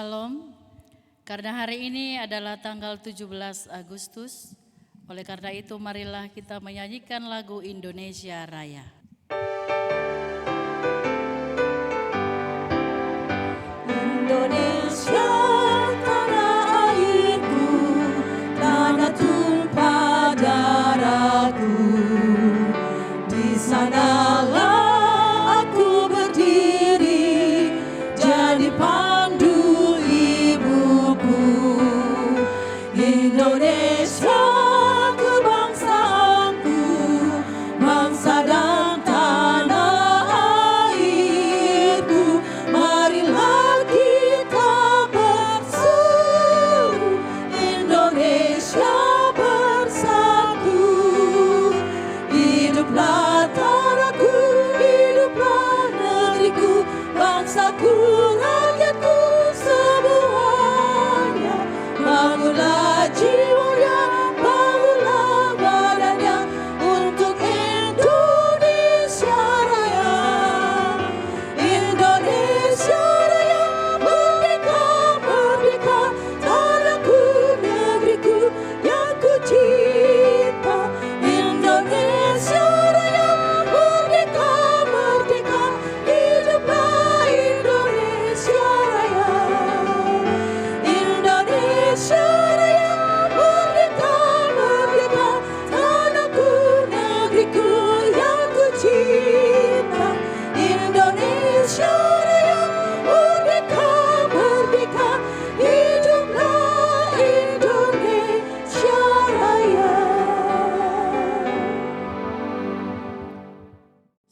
Salam, karena hari ini adalah tanggal 17 Agustus, oleh karena itu marilah kita menyanyikan lagu Indonesia Raya. Indonesia tanah airku, tanah tumpah darahku, di sanalah aku berdiri, jadi pandu ibuku. Indonesia kebangsaanku, bangsa dan tanah airku, marilah kita bersatu, Indonesia bersatu. Hiduplah tanahku, hiduplah negeriku, bangsaku, rakyatku semuanya. Bangunlah jiwanya, bangunlah badannya untuk Indonesia Raya. Indonesia Raya, merdeka, merdeka, tanahku, negeriku yang ku cinta. Indonesia Raya, merdeka, merdeka, hiduplah Indonesia Raya. Indonesia Raya, merdeka, merdeka, tanahku, negeriku yang ku cinta. Indonesia Raya, merdeka, merdeka, hiduplah Indonesia Raya.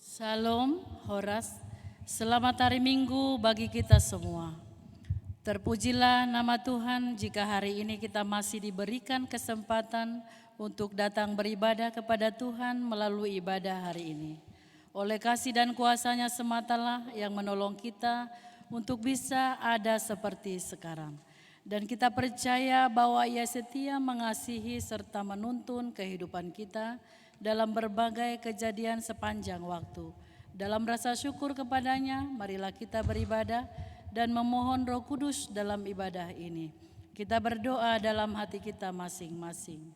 Salam, Horas, selamat hari Minggu bagi kita semua. Terpujilah nama Tuhan jika hari ini kita masih diberikan kesempatan untuk datang beribadah kepada Tuhan melalui ibadah hari ini. Oleh kasih dan kuasa-Nya sematalah yang menolong kita untuk bisa ada seperti sekarang. Dan kita percaya bahwa Ia setia mengasihi serta menuntun kehidupan kita dalam berbagai kejadian sepanjang waktu. Dalam rasa syukur kepada-Nya, marilah kita beribadah dan memohon Roh Kudus dalam ibadah ini. Kita berdoa dalam hati kita masing-masing.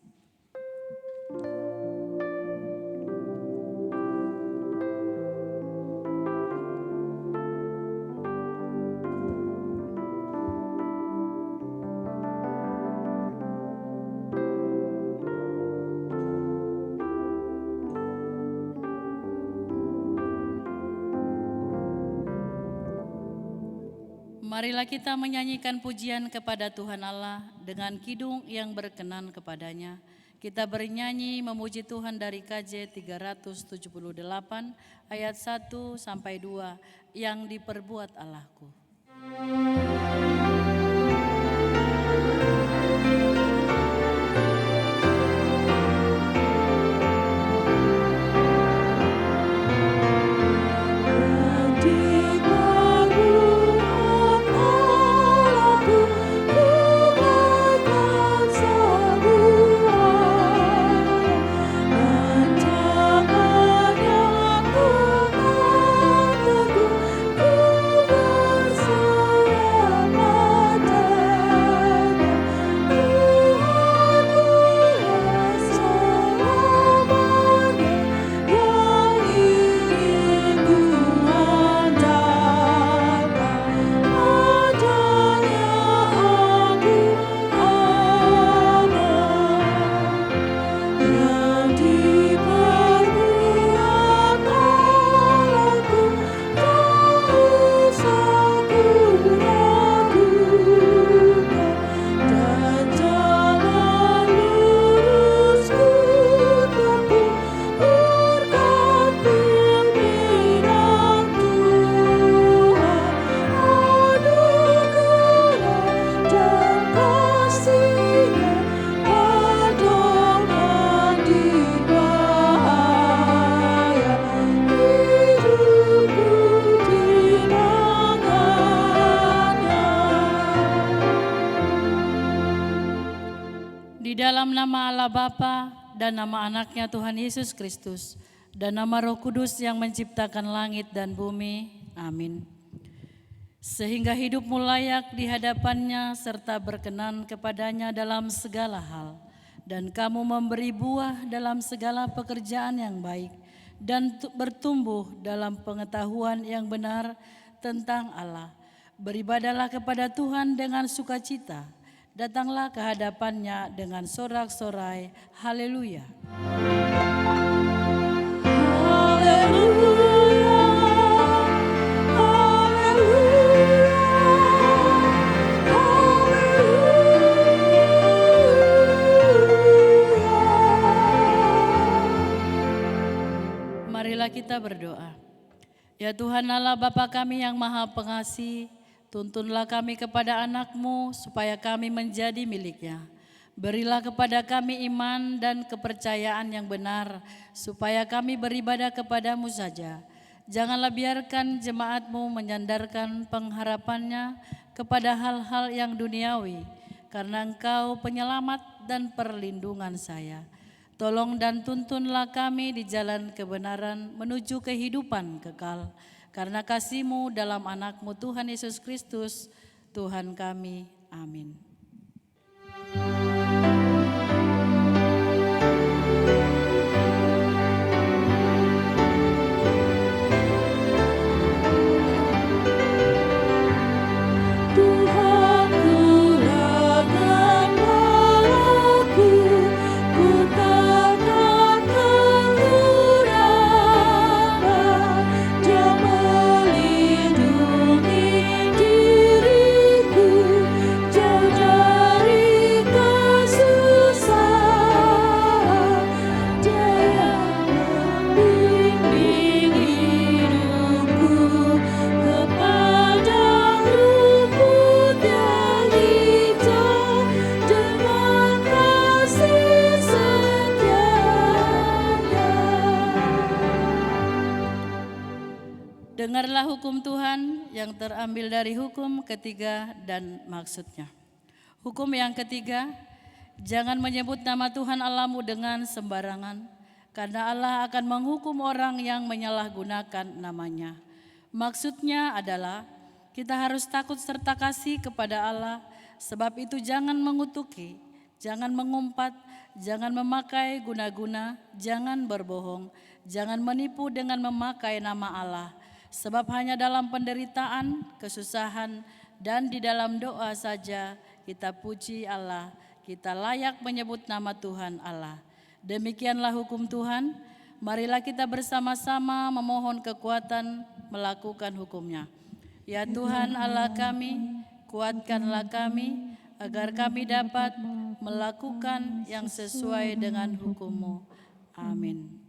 Marilah kita menyanyikan pujian kepada Tuhan Allah dengan kidung yang berkenan kepada-Nya. Kita bernyanyi memuji Tuhan dari KJ 378 ayat 1 sampai 2 yang diperbuat Allahku. Di dalam nama Allah Bapa dan nama Anaknya Tuhan Yesus Kristus dan nama Roh Kudus yang menciptakan langit dan bumi. Amin. sehingga hidupmu layak di hadapannya serta berkenan kepadanya dalam segala hal, dan kamu memberi buah dalam segala pekerjaan yang baik, dan bertumbuh dalam pengetahuan yang benar tentang Allah. Beribadalah kepada Tuhan dengan sukacita, datanglah ke hadapannya dengan sorak-sorai. Haleluya. Marilah kita berdoa. Ya Tuhan Allah Bapa kami yang Maha Pengasih, tuntunlah kami kepada anak-Mu supaya kami menjadi milik-Nya. Berilah kepada kami iman dan kepercayaan yang benar supaya kami beribadah kepada-Mu saja. Janganlah biarkan jemaat-Mu menyandarkan pengharapannya kepada hal-hal yang duniawi, karena Engkau penyelamat dan perlindungan saya. Tolong dan tuntunlah kami di jalan kebenaran menuju kehidupan kekal, karena kasih-Mu dalam anak-Mu Tuhan Yesus Kristus, Tuhan kami. Amin. Dengarlah hukum Tuhan yang terambil dari hukum ketiga dan maksudnya. Hukum yang ketiga, jangan menyebut nama Tuhan Allahmu dengan sembarangan, karena Allah akan menghukum orang yang menyalahgunakan namanya. Maksudnya adalah kita harus takut serta kasih kepada Allah, sebab itu jangan mengutuki, jangan mengumpat, jangan memakai guna-guna, jangan berbohong, jangan menipu dengan memakai nama Allah. Sebab hanya dalam penderitaan, kesusahan, dan di dalam doa saja kita puji Allah, kita layak menyebut nama Tuhan Allah. Demikianlah hukum Tuhan, marilah kita bersama-sama memohon kekuatan melakukan hukumnya. Ya Tuhan Allah kami, kuatkanlah kami, agar kami dapat melakukan yang sesuai dengan hukum-Mu. Amin.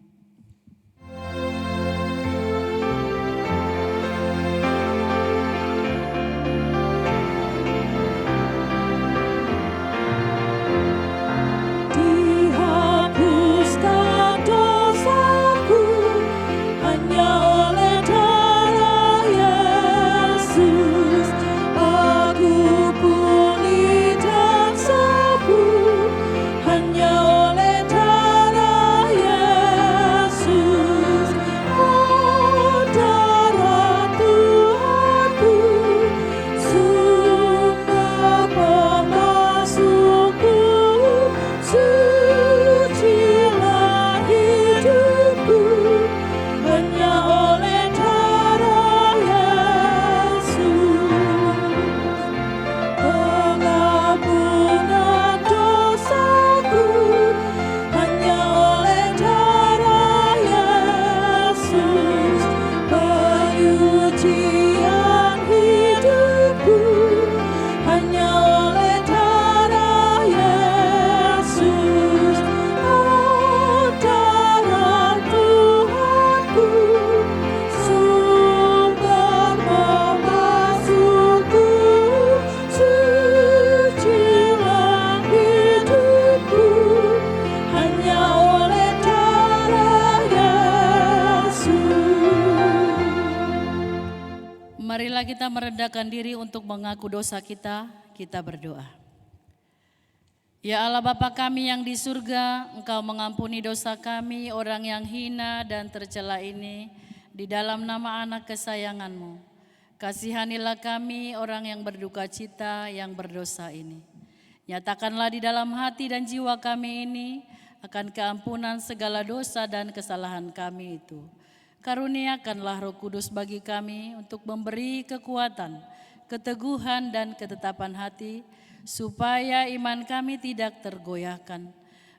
Marilah kita merendahkan diri untuk mengaku dosa kita, kita berdoa. Ya Allah Bapa kami yang di surga, Engkau mengampuni dosa kami, orang yang hina dan tercela ini, di dalam nama anak kesayangan-Mu. Kasihanilah kami orang yang berduka cita yang berdosa ini. Nyatakanlah di dalam hati dan jiwa kami ini akan keampunan segala dosa dan kesalahan kami itu. Karuniakanlah Roh Kudus bagi kami untuk memberi kekuatan, keteguhan dan ketetapan hati, supaya iman kami tidak tergoyahkan.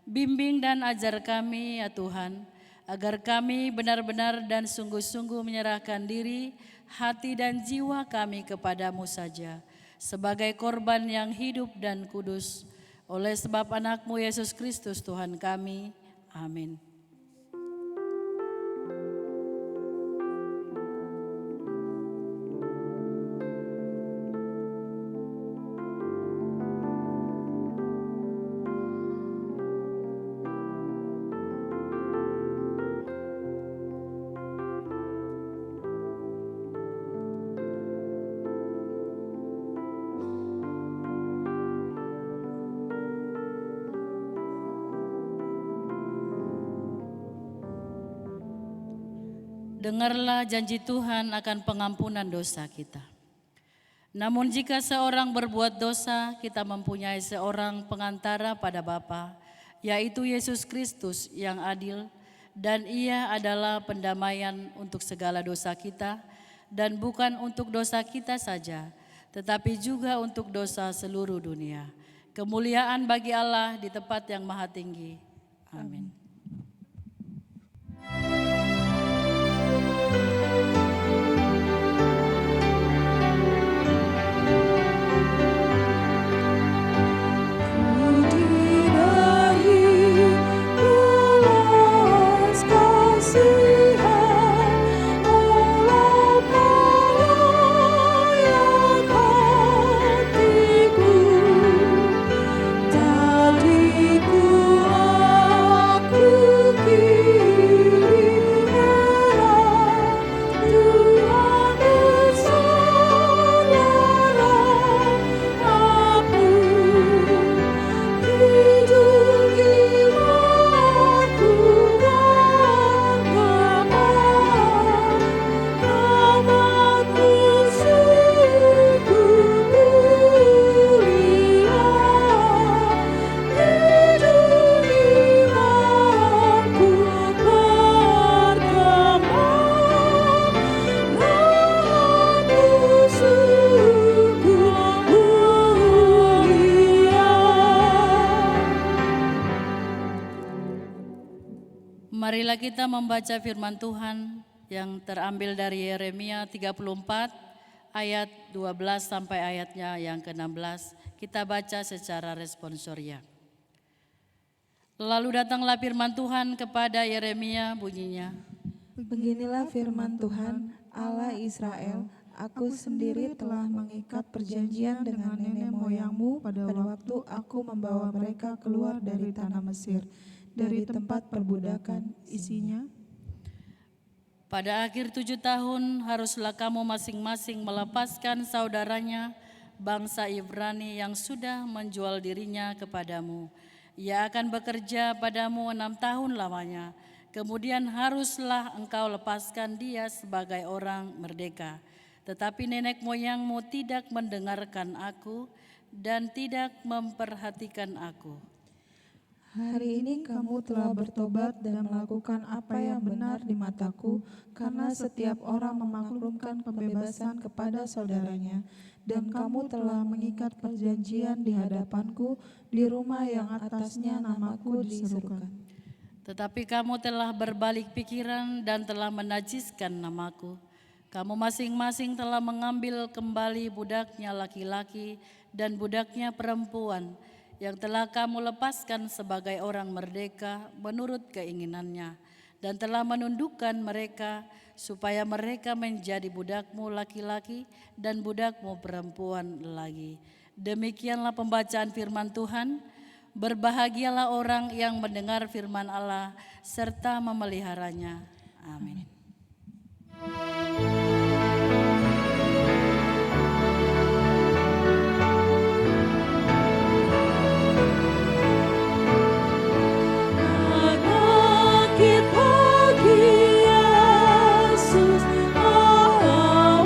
Bimbing dan ajar kami ya Tuhan, agar kami benar-benar dan sungguh-sungguh menyerahkan diri, hati dan jiwa kami kepadamu saja, sebagai korban yang hidup dan kudus, oleh sebab anakmu Yesus Kristus Tuhan kami. Amin. Dengarlah janji Tuhan akan pengampunan dosa kita. Namun jika seorang berbuat dosa, kita mempunyai seorang pengantara pada Bapa, yaitu Yesus Kristus yang adil, dan Ia adalah pendamaian untuk segala dosa kita, dan bukan untuk dosa kita saja, tetapi juga untuk dosa seluruh dunia. Kemuliaan bagi Allah di tempat yang maha tinggi. Amin. Marilah kita membaca firman Tuhan yang terambil dari Yeremia 34 ayat 12 sampai ayatnya yang ke-16. Kita baca secara responsoria. Lalu datanglah firman Tuhan kepada Yeremia, bunyinya. Beginilah firman Tuhan, Allah Israel, aku sendiri telah mengikat perjanjian dengan nenek moyangmu pada waktu aku membawa mereka keluar dari tanah Mesir, dari tempat perbudakan isinya. Pada akhir 7 tahun haruslah kamu masing-masing melepaskan saudaranya, bangsa Ibrani yang sudah menjual dirinya kepadamu. Ia akan bekerja padamu 6 tahun lamanya. Kemudian haruslah engkau lepaskan dia sebagai orang merdeka. Tetapi nenek moyangmu tidak mendengarkan aku dan tidak memperhatikan aku. Hari ini kamu telah bertobat dan melakukan apa yang benar di mataku, karena setiap orang memaklumkan pembebasan kepada saudaranya, dan kamu telah mengikat perjanjian di hadapanku di rumah yang atasnya namaku diserukan. Tetapi kamu telah berbalik pikiran dan telah menajiskan namaku. Kamu masing-masing telah mengambil kembali budaknya laki-laki dan budaknya perempuan, yang telah kamu lepaskan sebagai orang merdeka menurut keinginannya, dan telah menundukkan mereka supaya mereka menjadi budakmu laki-laki dan budakmu perempuan lagi. Demikianlah pembacaan firman Tuhan. Berbahagialah orang yang mendengar firman Allah serta memeliharanya. Amin. Yesus, Allah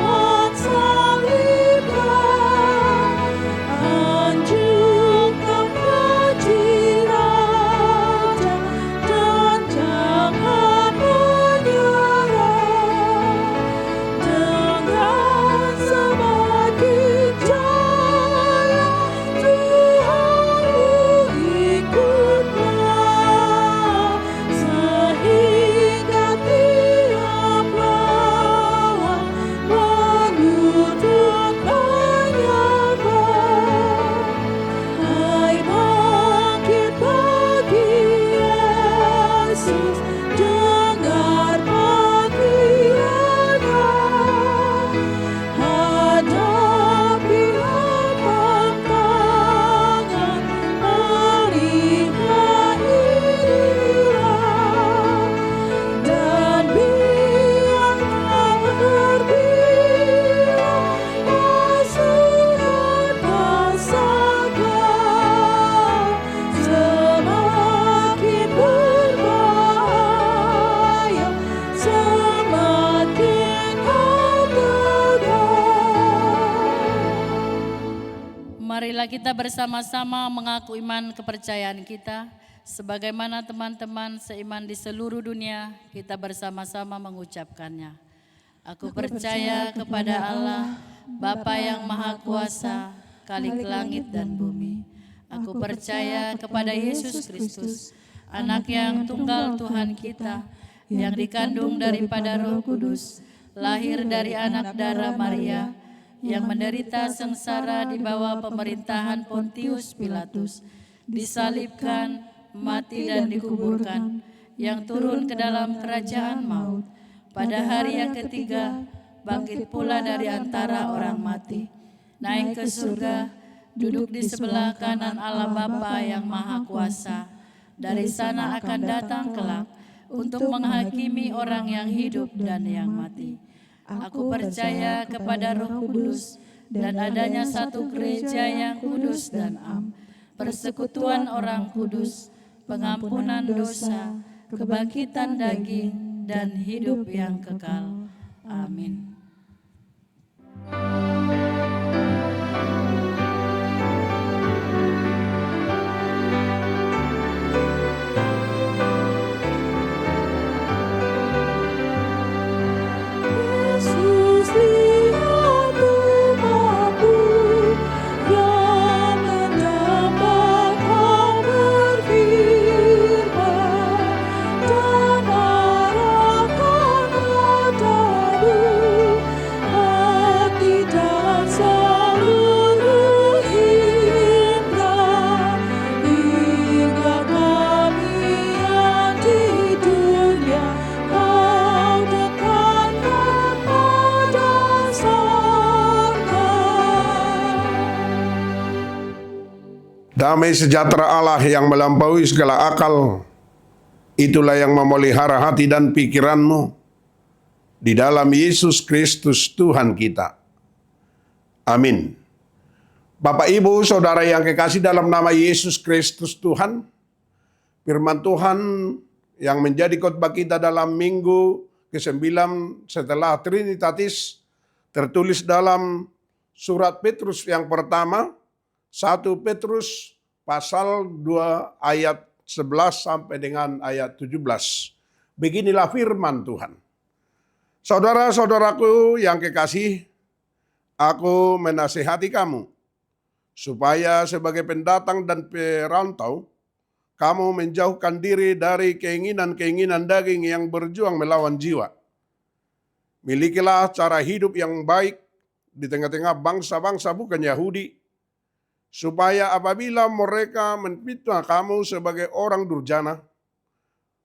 Marilah kita bersama-sama mengaku iman kepercayaan kita. Sebagaimana teman-teman seiman di seluruh dunia, kita bersama-sama mengucapkannya. Aku percaya kepada Allah, Bapa yang Maha Kuasa, Khalik langit dan bumi. Aku percaya kepada Yesus Kristus, Anak yang tunggal Tuhan kita, yang dikandung daripada Roh Kudus, lahir dari anak darah Maria, yang menderita sengsara di bawah pemerintahan Pontius Pilatus, disalibkan, mati dan dikuburkan, yang turun ke dalam kerajaan maut. Pada hari yang ketiga, bangkit pula dari antara orang mati, naik ke surga, duduk di sebelah kanan Allah Bapa yang Maha Kuasa. Dari sana akan datang kelak untuk menghakimi orang yang hidup dan yang mati. Aku percaya kepada Roh Kudus dan adanya satu gereja yang kudus dan am, persekutuan orang kudus, pengampunan dosa, kebangkitan daging, dan hidup yang kekal. Amin. Yesus, lihat umat-Mu yang mendapat Kau berfirman, dan arahkan mata-Mu, hati dan seluruh indera, hingga kami yang di dunia Kau dekatkan pada sorga. Damai sejahtera Allah yang melampaui segala akal, itulah yang memelihara hati dan pikiranmu di dalam Yesus Kristus Tuhan kita. Amin. Bapak, Ibu, Saudara yang kekasih dalam nama Yesus Kristus Tuhan, firman Tuhan yang menjadi khotbah kita dalam minggu ke-9 setelah Trinitatis tertulis dalam surat Petrus yang pertama, 1 Petrus pasal 2 ayat 11 sampai dengan ayat 17. Beginilah firman Tuhan. Saudara-saudaraku yang kekasih, aku menasihati kamu supaya sebagai pendatang dan perantau, kamu menjauhkan diri dari keinginan-keinginan daging yang berjuang melawan jiwa. Milikilah cara hidup yang baik di tengah-tengah bangsa-bangsa bukan Yahudi, supaya apabila mereka menfitnah kamu sebagai orang durjana,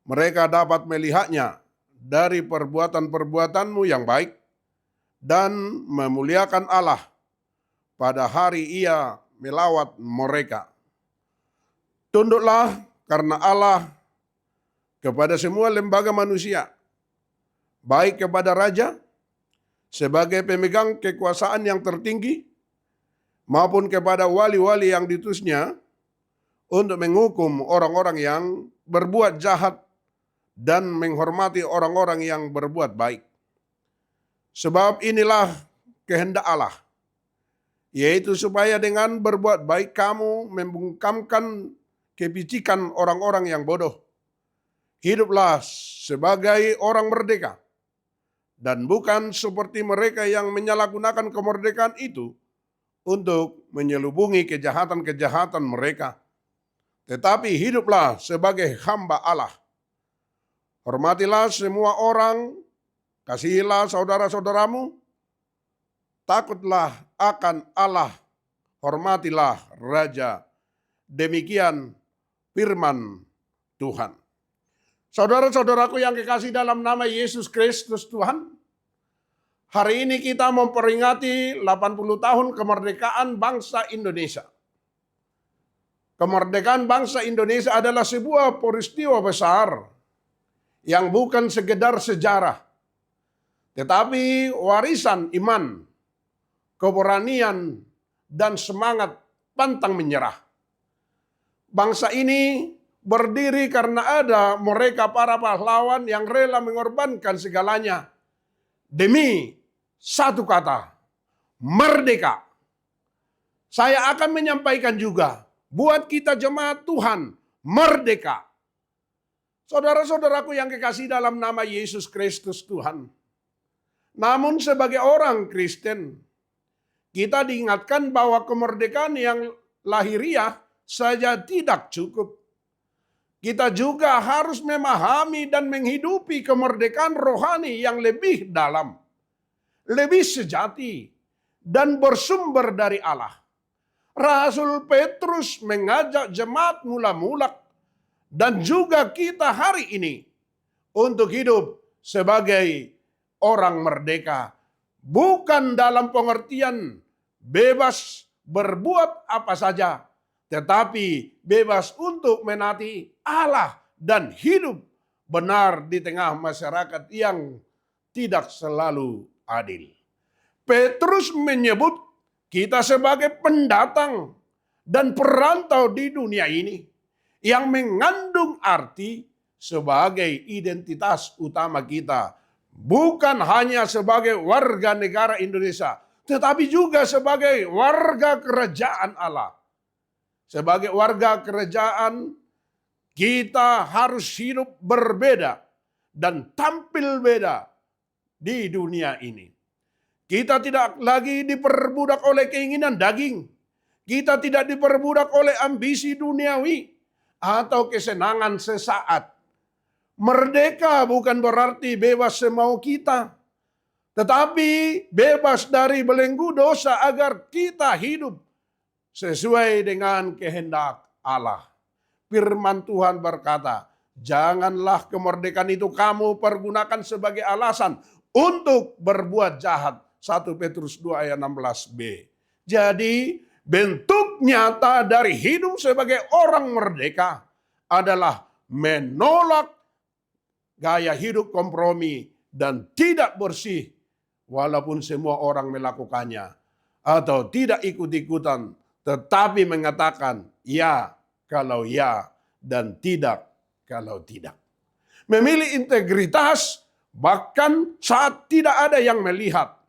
mereka dapat melihatnya dari perbuatan-perbuatanmu yang baik dan memuliakan Allah pada hari Ia melawat mereka. Tunduklah karena Allah kepada semua lembaga manusia, baik kepada raja sebagai pemegang kekuasaan yang tertinggi, maupun kepada wali-wali yang diutusnya untuk menghukum orang-orang yang berbuat jahat dan menghormati orang-orang yang berbuat baik. Sebab inilah kehendak Allah, yaitu supaya dengan berbuat baik kamu membungkamkan kepicikan orang-orang yang bodoh. Hiduplah sebagai orang merdeka, dan bukan seperti mereka yang menyalahgunakan kemerdekaan itu untuk menyelubungi kejahatan-kejahatan mereka. Tetapi hiduplah sebagai hamba Allah. Hormatilah semua orang, kasihilah saudara-saudaramu, takutlah akan Allah, hormatilah Raja. Demikian firman Tuhan. Saudara-saudaraku yang kekasih dalam nama Yesus Kristus Tuhan, hari ini kita memperingati 80 tahun kemerdekaan bangsa Indonesia. Kemerdekaan bangsa Indonesia adalah sebuah peristiwa besar yang bukan sekedar sejarah, tetapi warisan iman, keberanian, dan semangat pantang menyerah. Bangsa ini berdiri karena ada mereka para pahlawan yang rela mengorbankan segalanya demi satu kata, merdeka. saya akan menyampaikan juga buat kita jemaat Tuhan merdeka. Saudara-saudaraku yang kekasih dalam nama Yesus Kristus Tuhan. Namun sebagai orang Kristen, kita diingatkan bahwa kemerdekaan yang lahiriah saja tidak cukup. Kita juga harus memahami dan menghidupi kemerdekaan rohani yang lebih dalam, lebih sejati, dan bersumber dari Allah. Rasul Petrus mengajak jemaat mula-mula dan juga kita hari ini untuk hidup sebagai orang merdeka. Bukan dalam pengertian bebas berbuat apa saja, tetapi bebas untuk menaati Allah dan hidup benar di tengah masyarakat yang tidak selalu adil. Petrus menyebut kita sebagai pendatang dan perantau di dunia ini yang mengandung arti sebagai identitas utama kita. Bukan hanya sebagai warga negara Indonesia, tetapi juga sebagai warga kerajaan Allah. Sebagai warga kerajaan, kita harus hidup berbeda dan tampil beda di dunia ini. Kita tidak lagi diperbudak oleh keinginan daging. Kita tidak diperbudak oleh ambisi duniawi atau kesenangan sesaat. Merdeka bukan berarti bebas semau kita, tetapi bebas dari belenggu dosa agar kita hidup sesuai dengan kehendak Allah. Firman Tuhan berkata, janganlah kemerdekaan itu kamu pergunakan sebagai alasan untuk berbuat jahat. 1 Petrus 2 ayat 16b. Jadi bentuk nyata dari hidup sebagai orang merdeka adalah menolak gaya hidup kompromi dan tidak bersih walaupun semua orang melakukannya. Atau tidak ikut-ikutan tetapi mengatakan ya kalau ya dan tidak kalau tidak. Memilih integritas bahkan saat tidak ada yang melihat.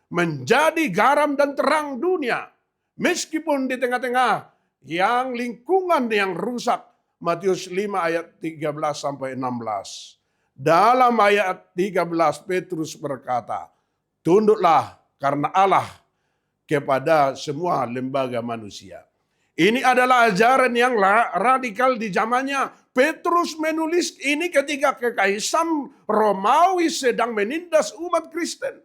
Menjadi garam dan terang dunia. Meskipun di tengah-tengah yang lingkungan yang rusak. Matius 5 ayat 13 sampai 16. Dalam ayat 13 Petrus berkata, tunduklah karena Allah kepada semua lembaga manusia. Ini adalah ajaran yang radikal di zamannya. Petrus menulis ini ketika kekaisaran Romawi sedang menindas umat Kristen.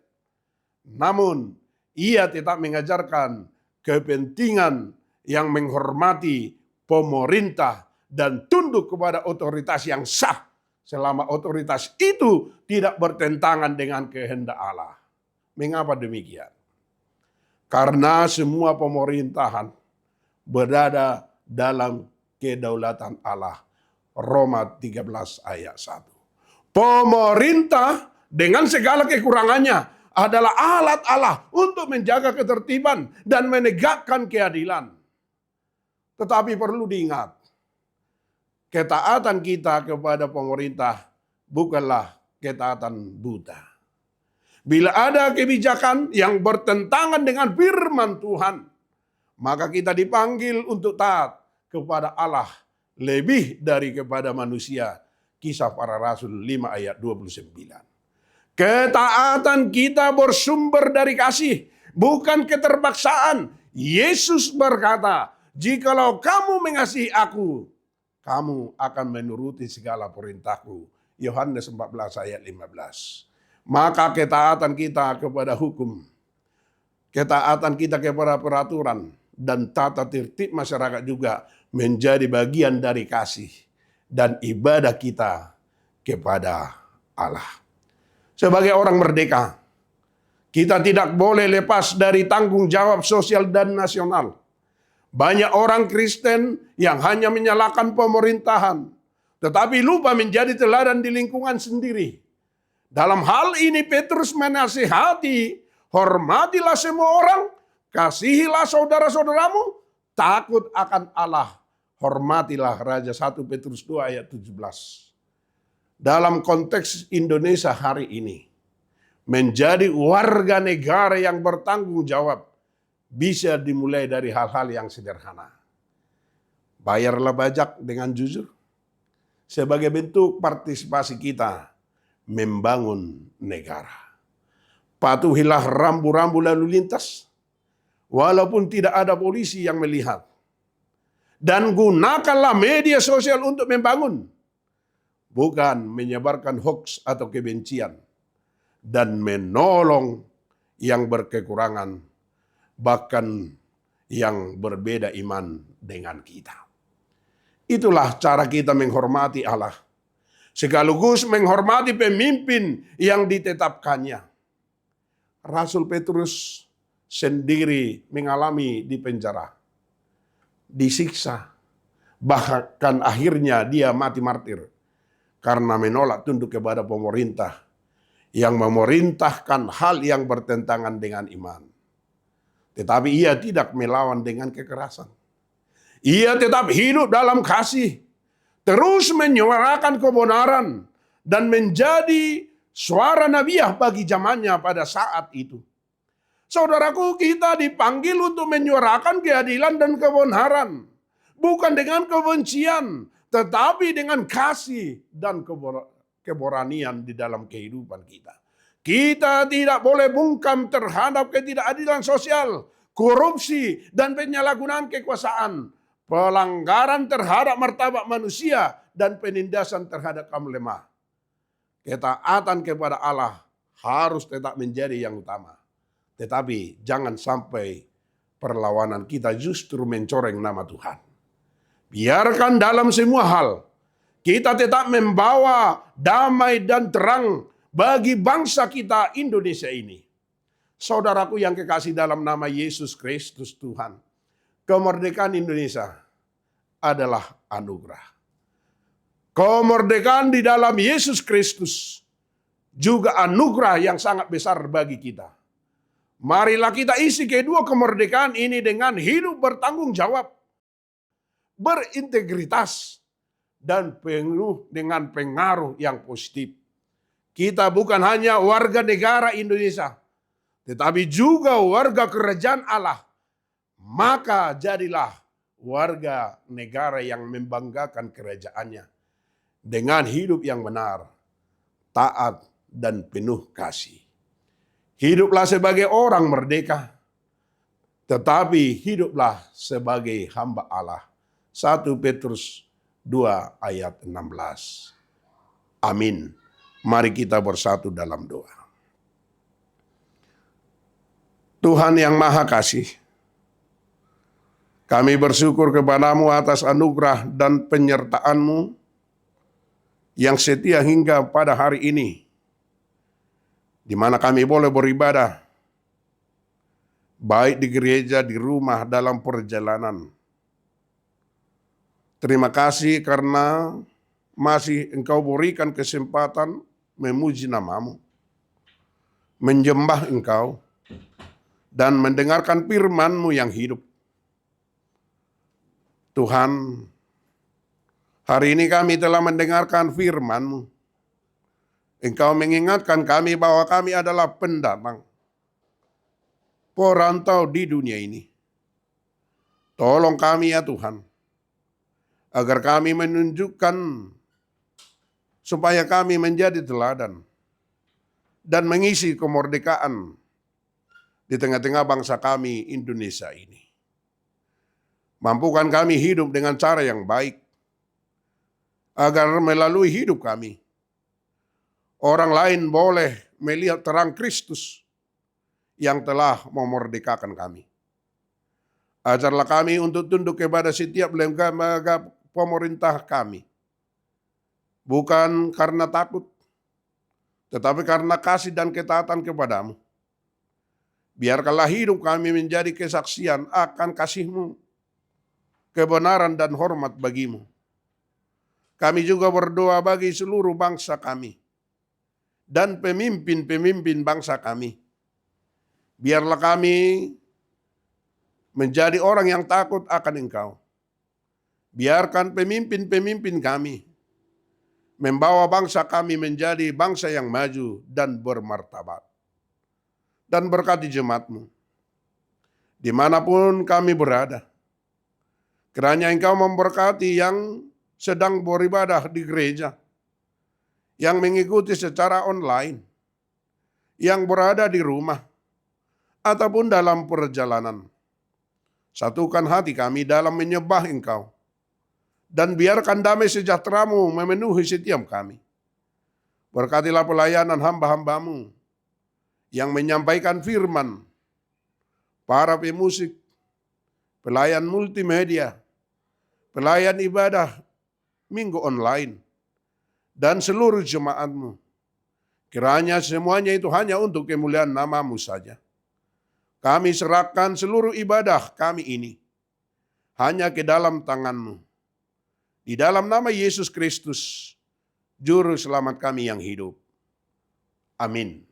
Namun, ia tetap mengajarkan kepentingan yang menghormati pemerintah dan tunduk kepada otoritas yang sah selama otoritas itu tidak bertentangan dengan kehendak Allah. Mengapa demikian? Karena semua pemerintahan berada dalam kedaulatan Allah. Roma 13 ayat 1. Pemerintah dengan segala kekurangannya adalah alat Allah untuk menjaga ketertiban dan menegakkan keadilan. Tetapi perlu diingat, ketaatan kita kepada pemerintah bukanlah ketaatan buta. Bila ada kebijakan yang bertentangan dengan firman Tuhan, maka kita dipanggil untuk taat kepada Allah lebih dari kepada manusia. Kisah Para Rasul 5 ayat 29. Ketaatan kita bersumber dari kasih, bukan keterpaksaan. Yesus berkata, jikalau kamu mengasihi aku, kamu akan menuruti segala perintahku. Yohanes 14 ayat 15. Maka ketaatan kita kepada hukum, ketaatan kita kepada peraturan, dan tata tertib masyarakat juga menjadi bagian dari kasih dan ibadah kita kepada Allah. Sebagai orang merdeka, kita tidak boleh lepas dari tanggung jawab sosial dan nasional. Banyak orang Kristen yang hanya menyalahkan pemerintahan, tetapi lupa menjadi teladan di lingkungan sendiri. Dalam hal ini Petrus menasihati, hormatilah semua orang, kasihilah saudara-saudaramu, takut akan Allah, hormatilah Raja. 1 Petrus 2 ayat 17. Dalam konteks Indonesia hari ini, menjadi warga negara yang bertanggung jawab bisa dimulai dari hal-hal yang sederhana. Bayarlah pajak dengan jujur sebagai bentuk partisipasi kita membangun negara. Patuhilah rambu-rambu lalu lintas walaupun tidak ada polisi yang melihat. Dan gunakanlah media sosial untuk membangun, bukan menyebarkan hoaks atau kebencian, dan menolong yang berkekurangan, bahkan yang berbeda iman dengan kita. Itulah cara kita menghormati Allah, sekaligus menghormati pemimpin yang ditetapkannya. Rasul Petrus sendiri mengalami di penjara, disiksa, bahkan akhirnya dia mati martir karena menolak tunduk kepada pemerintah yang memerintahkan hal yang bertentangan dengan iman. Tetapi ia tidak melawan dengan kekerasan. Ia tetap hidup dalam kasih, terus menyuarakan kebenaran dan menjadi suara nabiah bagi zamannya pada saat itu. Saudaraku, kita dipanggil untuk menyuarakan keadilan dan kebenaran. Bukan dengan kebencian, tetapi dengan kasih dan keberanian di dalam kehidupan kita. Kita tidak boleh bungkam terhadap ketidakadilan sosial, korupsi, dan penyalahgunaan kekuasaan, pelanggaran terhadap martabat manusia, dan penindasan terhadap kaum lemah. Ketaatan kepada Allah harus tetap menjadi yang utama. Tetapi jangan sampai perlawanan kita justru mencoreng nama Tuhan. Biarkan dalam semua hal kita tetap membawa damai dan terang bagi bangsa kita Indonesia ini. Saudaraku yang kekasih dalam nama Yesus Kristus Tuhan, kemerdekaan Indonesia adalah anugerah. Kemerdekaan di dalam Yesus Kristus juga anugerah yang sangat besar bagi kita. Marilah kita isi kedua kemerdekaan ini dengan hidup bertanggung jawab, berintegritas, dan penuh dengan pengaruh yang positif. Kita bukan hanya warga negara Indonesia, tetapi juga warga kerajaan Allah. Maka jadilah warga negara yang membanggakan kerajaannya dengan hidup yang benar, taat, dan penuh kasih. Hiduplah sebagai orang merdeka, tetapi hiduplah sebagai hamba Allah. 1 Petrus 2 ayat 16. Amin. Mari kita bersatu dalam doa. Tuhan yang Maha Kasih, kami bersyukur kepadamu atas anugerah dan penyertaan-Mu yang setia hingga pada hari ini, di mana kami boleh beribadah, baik di gereja, di rumah, dalam perjalanan. Terima kasih karena masih Engkau berikan kesempatan memuji nama-Mu, menyembah Engkau, dan mendengarkan firman-Mu yang hidup. Tuhan, hari ini kami telah mendengarkan firman-Mu. Engkau mengingatkan kami bahwa kami adalah pendatang, perantau di dunia ini. Tolong kami ya Tuhan, agar kami menunjukkan supaya kami menjadi teladan dan mengisi kemerdekaan di tengah-tengah bangsa kami Indonesia ini. Mampukan kami hidup dengan cara yang baik, agar melalui hidup kami, orang lain boleh melihat terang Kristus yang telah memerdekakan kami. Ajarlah kami untuk tunduk kepada setiap lembaga pemerintah kami, bukan karena takut, tetapi karena kasih dan ketaatan kepadamu. Biarkanlah hidup kami menjadi kesaksian akan kasih-Mu, kebenaran dan hormat bagi-Mu. Kami juga berdoa bagi seluruh bangsa kami dan pemimpin-pemimpin bangsa kami. Biarlah kami menjadi orang yang takut akan Engkau. Biarkan pemimpin-pemimpin kami membawa bangsa kami menjadi bangsa yang maju dan bermartabat. Dan berkati jemaat-Mu. dimanapun kami berada. Kiranya Engkau memberkati yang sedang beribadah di gereja, yang mengikuti secara online, yang berada di rumah, ataupun dalam perjalanan. Satukan hati kami dalam menyembah Engkau, dan biarkan damai sejahtera-Mu memenuhi setiap kami. Berkatilah pelayanan hamba-hamba-Mu yang menyampaikan firman, para pemusik, pelayan multimedia, pelayan ibadah minggu online, dan seluruh jemaat-Mu. Kiranya semuanya itu hanya untuk kemuliaan nama-Mu saja. Kami serahkan seluruh ibadah kami ini hanya ke dalam tangan-Mu. Di dalam nama Yesus Kristus, Juru Selamat kami yang hidup. Amin.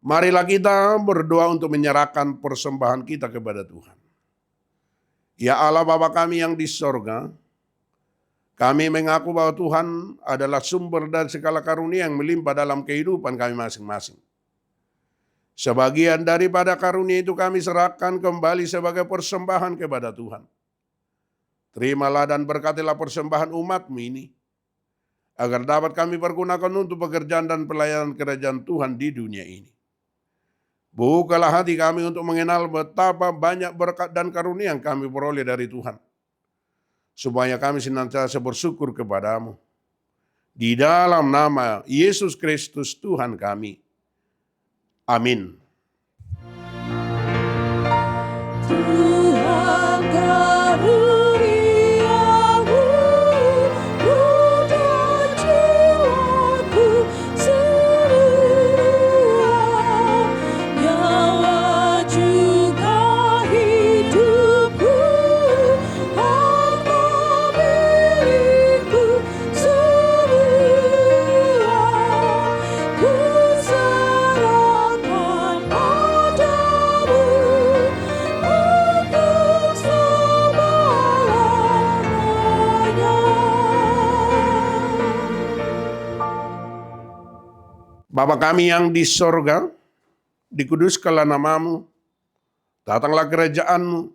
Marilah kita berdoa untuk menyerahkan persembahan kita kepada Tuhan. Ya Allah Bapa kami yang di sorga, kami mengaku bahwa Tuhan adalah sumber dari segala karunia yang melimpah dalam kehidupan kami masing-masing. Sebagian daripada karunia itu kami serahkan kembali sebagai persembahan kepada Tuhan. Terimalah dan berkatilah persembahan umat-Mu ini, agar dapat kami pergunakan untuk pekerjaan dan pelayanan kerajaan Tuhan di dunia ini. Bukalah hati kami untuk mengenal betapa banyak berkat dan karunia yang kami peroleh dari Tuhan, supaya kami senantiasa bersyukur kepada-Mu. Di dalam nama Yesus Kristus Tuhan kami. Amin. Tuhan karuniamu, roh dan jiwaku semua, nyawa juga hidupku, harta milikku semua, ku serahkan padamu untuk selama-lamanya. Bapa kami yang di sorga, dikuduskanlah nama-Mu, datanglah kerajaan-Mu,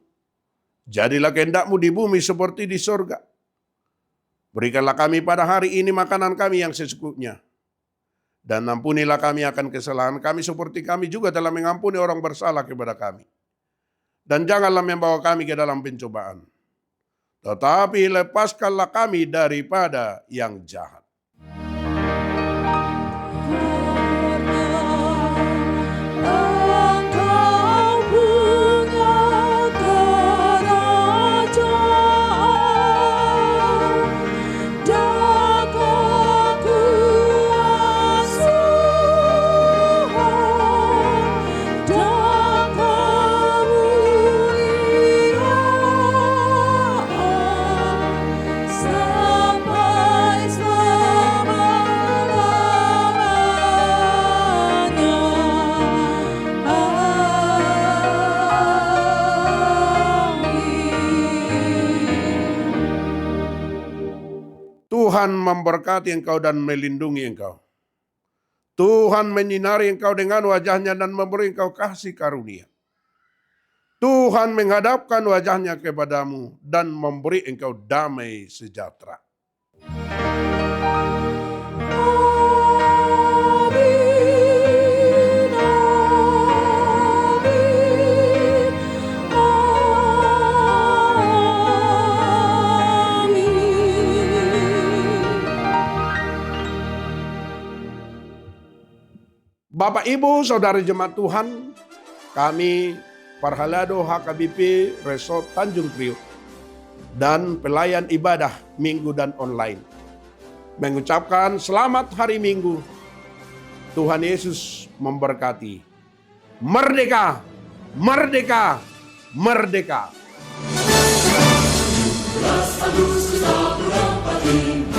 jadilah kehendak-Mu di bumi seperti di sorga. Berikanlah kami pada hari ini makanan kami yang secukupnya, dan ampunilah kami akan kesalahan kami seperti kami juga telah mengampuni orang bersalah kepada kami. Dan janganlah membawa kami ke dalam pencobaan, tetapi lepaskanlah kami daripada yang jahat. Engkau punya kerajaan Tuhan memberkati engkau dan melindungi engkau. Tuhan menyinari engkau dengan wajahnya dan memberi engkau kasih karunia. Tuhan menghadapkan wajahnya kepadamu dan memberi engkau damai sejahtera. Bapak, Ibu, Saudara Jemaat Tuhan, kami Parhalado HKBP Resort Tanjung Priok dan pelayan ibadah minggu dan online mengucapkan selamat hari Minggu. Tuhan Yesus memberkati. Merdeka, merdeka, merdeka. 11 Agustus tahun 45